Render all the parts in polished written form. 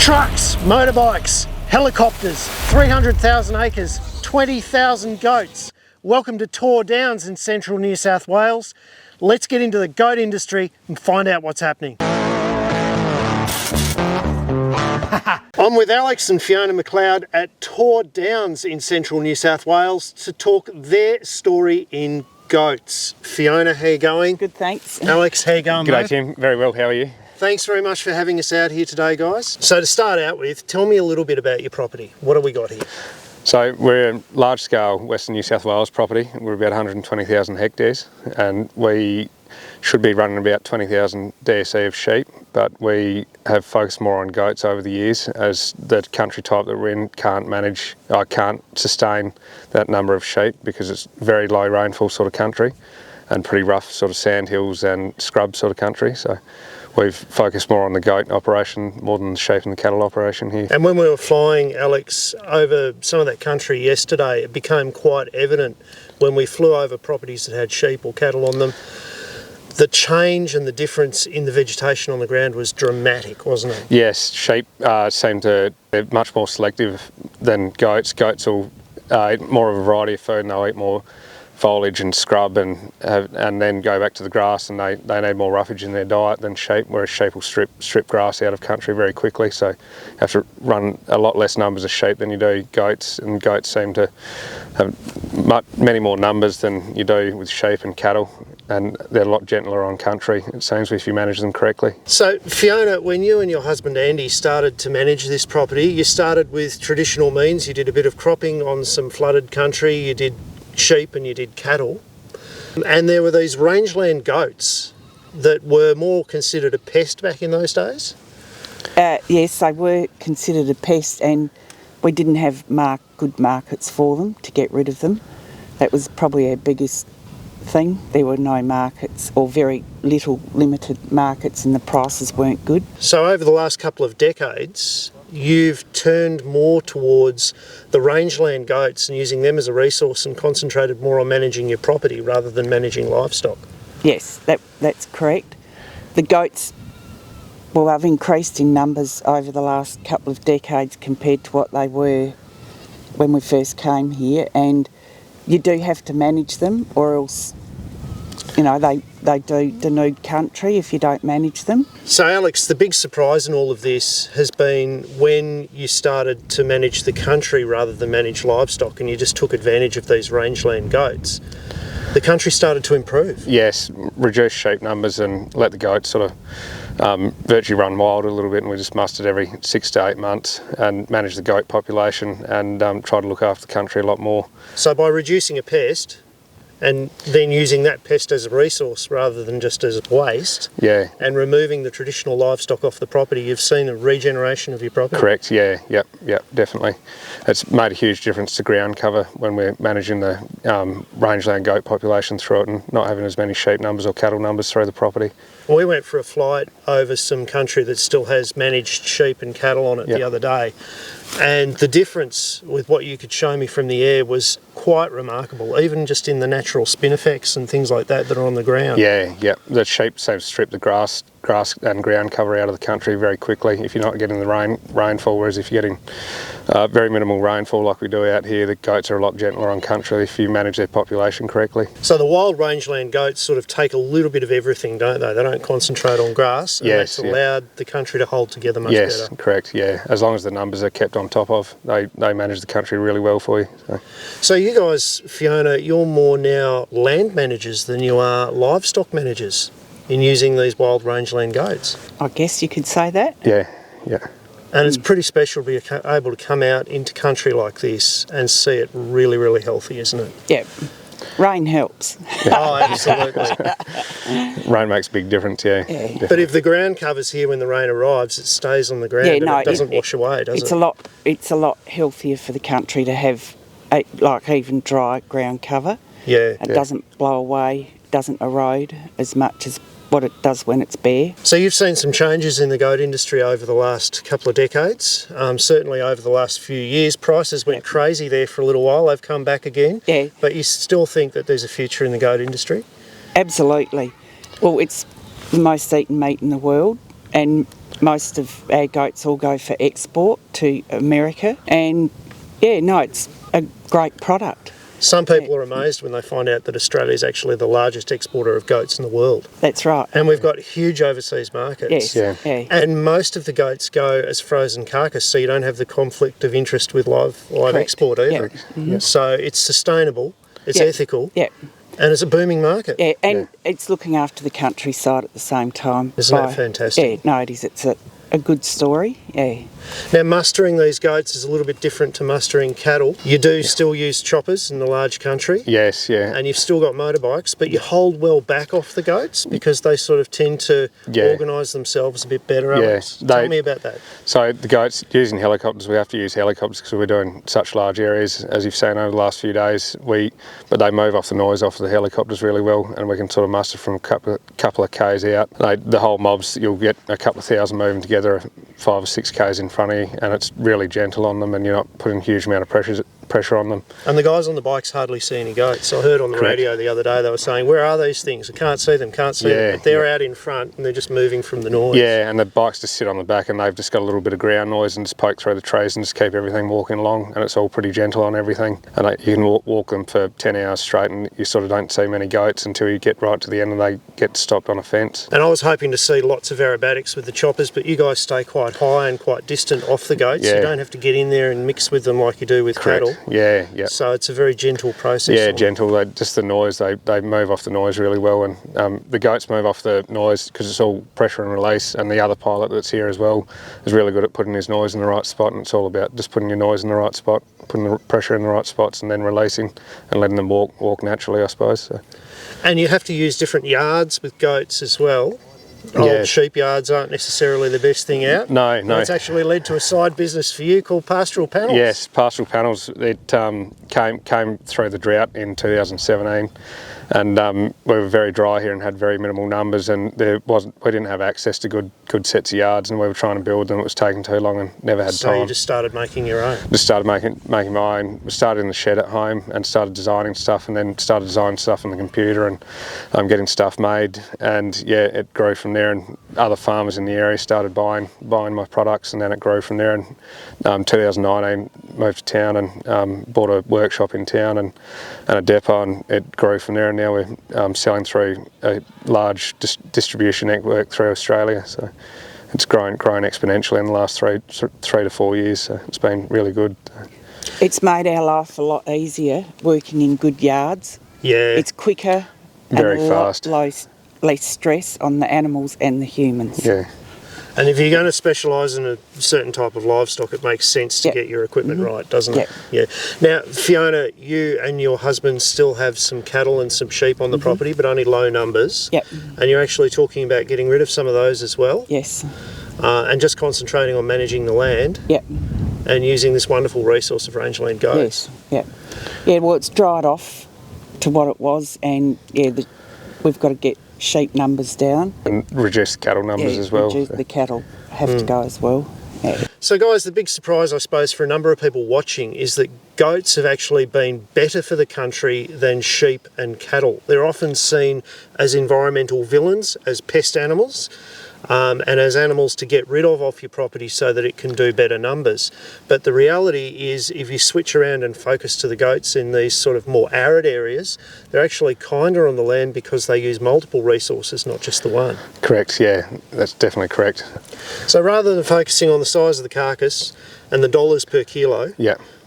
Trucks, motorbikes, helicopters, 300,000 acres, 20,000 goats. Welcome to Tor Downs in central New South Wales. Let's get into the goat industry and find out what's happening. I'm with Alex and Fiona McLeod at Tor Downs in central New South Wales to talk their story in goats. Fiona, how you going? Good, thanks. Alex, how you going, G'day, mate? Tim. Very well. How are you? Thanks very much for having us out here today, guys. So to start out with, tell me a little bit about your property. What have we got here? So we're a large-scale Western New South Wales property. We're about 120,000 hectares, and we should be running about 20,000 DSE of sheep, but we have focused more on goats over the years as the country type that we're in can't sustain that number of sheep because it's very low rainfall sort of country and pretty rough sort of sandhills and scrub sort of country. So we've focused more on the goat operation more than the sheep and the cattle operation here. And when we were flying, Alex, over some of that country yesterday, it became quite evident when we flew over properties that had sheep or cattle on them, the change and the difference in the vegetation on the ground was dramatic, wasn't it? Yes, sheep seem to be much more selective than goats. Goats will eat more of a variety of food and they'll eat more foliage and scrub and then go back to the grass, and they need more roughage in their diet than sheep, whereas sheep will strip grass out of country very quickly, so you have to run a lot less numbers of sheep than you do goats, and goats seem to have many more numbers than you do with sheep and cattle, and they're a lot gentler on country, it seems, if you manage them correctly. So Fiona, when you and your husband Andy started to manage this property, you started with traditional means. You did a bit of cropping on some flooded country, you did sheep and you did cattle, and there were these rangeland goats that were more considered a pest back in those days? Yes, they were considered a pest, and we didn't have good markets for them to get rid of them. That was probably our biggest thing. There were no markets, or very little limited markets, and the prices weren't good. So over the last couple of decades, you've turned more towards the rangeland goats and using them as a resource and concentrated more on managing your property rather than managing livestock. Yes, that's correct. The goats, well, have increased in numbers over the last couple of decades compared to what they were when we first came here, and you do have to manage them, or else, you know, they do denude country if you don't manage them. So Alex, the big surprise in all of this has been when you started to manage the country rather than manage livestock, and you just took advantage of these rangeland goats. The country started to improve. Yes, reduce sheep numbers and let the goats sort of virtually run wild a little bit, and we just mustered every 6 to 8 months and manage the goat population and try to look after the country a lot more. So by reducing a pest and then using that pest as a resource rather than just as waste, Yeah. and removing the traditional livestock off the property, you've seen a regeneration of your property. Correct, yeah, yep, definitely. It's made a huge difference to ground cover when we're managing the rangeland goat population through it and not having as many sheep numbers or cattle numbers through the property. We went for a flight over some country that still has managed sheep and cattle on it the other day, and the difference with what you could show me from the air was quite remarkable, even just in the natural spinifex and things like that are on the ground. Yeah, the sheep seem to strip the grass and ground cover out of the country very quickly if you're not getting the rainfall, whereas if you're getting very minimal rainfall like we do out here, the goats are a lot gentler on country if you manage their population correctly. So the wild rangeland goats sort of take a little bit of everything, don't they? They don't concentrate on grass, and that's allowed the country to hold together much better. Yes, correct, yeah. As long as the numbers are kept on top of, they manage the country really well for you. So you guys, Fiona, you're more now land managers than you are livestock managers in using these wild rangeland goats. I guess you could say that. Yeah. And it's pretty special to be able to come out into country like this and see it really, really healthy, isn't it? Yeah. Rain helps. Oh, absolutely. Rain makes a big difference, yeah. But if the ground cover's here when the rain arrives, it stays on the ground and it doesn't wash away, does it? It's a lot healthier for the country to have, like, even dry ground cover. Yeah. It doesn't blow away, doesn't erode as much as what it does when it's bare. So you've seen some changes in the goat industry over the last couple of decades, certainly over the last few years. Prices went crazy there for a little while, they've come back again. Yeah. But you still think that there's a future in the goat industry? Absolutely. Well, it's the most eaten meat in the world, and most of our goats all go for export to America, and yeah, no, it's a great product. Some people are amazed when they find out that Australia is actually the largest exporter of goats in the world. That's right. And we've got huge overseas markets. Yes. Yeah. And most of the goats go as frozen carcass, so you don't have the conflict of interest with live Correct. export either. Yeah. So it's sustainable, it's Yeah. ethical, Yeah. and it's a booming market. Yeah, and it's looking after the countryside at the same time. Isn't that fantastic? Yeah, no, it is. It's a good story, yeah. Now, mustering these goats is a little bit different to mustering cattle. You do still use choppers in the large country. Yes, yeah. And you've still got motorbikes, but you hold well back off the goats because they sort of tend to organise themselves a bit better. Yes, Tell me about that. So the goats, using helicopters, we have to use helicopters because we're doing such large areas, as you've seen over the last few days. But they move off the noise off the helicopters really well, and we can sort of muster from a couple of k's out. The whole mobs, you'll get a couple of thousand moving together, 5 or 6 k's in front of you, and it's really gentle on them, and you're not putting a huge amount of pressure on them. And the guys on the bikes hardly see any goats. I heard on the radio the other day they were saying, where are these things? I can't see them, them. But they're out in front and they're just moving from the noise. Yeah, and the bikes just sit on the back and they've just got a little bit of ground noise and just poke through the trees and just keep everything walking along, and it's all pretty gentle on everything. And you can walk them for 10 hours straight and you sort of don't see many goats until you get right to the end and they get stopped on a fence. And I was hoping to see lots of aerobatics with the choppers, but you guys stay quite high and quite distant off the goats. Yeah. You don't have to get in there and mix with them like you do with cattle. Yeah. So it's a very gentle process. Yeah, gentle. Just the noise, they move off the noise really well, and the goats move off the noise because it's all pressure and release, and the other pilot that's here as well is really good at putting his noise in the right spot, and it's all about just putting your noise in the right spot, putting the pressure in the right spots, and then releasing and letting them walk naturally, I suppose. So. And you have to use different yards with goats as well. Old sheep yards aren't necessarily the best thing out. No. It's actually led to a side business for you called Pastoral Panels. Yes, Pastoral Panels. It came through the drought in 2017, and we were very dry here and had very minimal numbers, and we didn't have access to good sets of yards, and we were trying to build them. It was taking too long and never had time. So you just started making your own. Just started making my own. We started in the shed at home and started designing stuff, and then started designing stuff on the computer and getting stuff made, and it grew from there, and other farmers in the area started buying my products, and then it grew from there. And 2019 moved to town and bought a workshop in town and a depot, and it grew from there, and now we're selling through a large distribution network through Australia, so it's grown exponentially in the last 3 to 4 years, so it's been really good. It's made our life a lot easier working in good yards. Yeah. It's quicker Very and fast. less stress on the animals and the humans. Yeah. And if you're going to specialise in a certain type of livestock, it makes sense to get your equipment right, doesn't it? Yeah. Now, Fiona, you and your husband still have some cattle and some sheep on the property, but only low numbers. Yep. And you're actually talking about getting rid of some of those as well. Yes. And just concentrating on managing the land. Yep. And using this wonderful resource of rangeland goats. Yes. Yeah, well, it's dried off to what it was, and we've got to get sheep numbers down. And reduce the cattle numbers as well. Reduce the cattle have to go as well. Yeah. So guys, the big surprise, I suppose, for a number of people watching is that goats have actually been better for the country than sheep and cattle. They're often seen as environmental villains, as pest animals, and as animals to get rid of off your property so that it can do better numbers. But the reality is, if you switch around and focus to the goats in these sort of more arid areas, they're actually kinder on the land because they use multiple resources, not just the one. Correct, yeah, that's definitely correct. So rather than focusing on the size of the carcass and the dollars per kilo,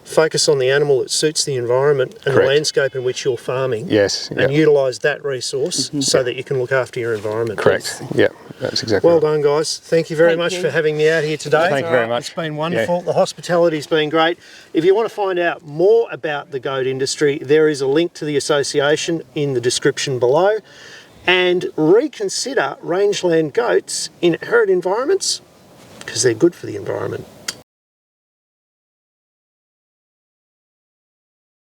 focus on the animal that suits the environment and the landscape in which you're farming. Yes. And utilise that resource so that you can look after your environment. Correct, yeah, that's exactly Well right. done, guys. Thank you very much for having me out here today. Thank you very much. It's been wonderful. The hospitality's been great. If you want to find out more about the goat industry, there is a link to the association in the description below. And reconsider rangeland goats in arid environments because they're good for the environment.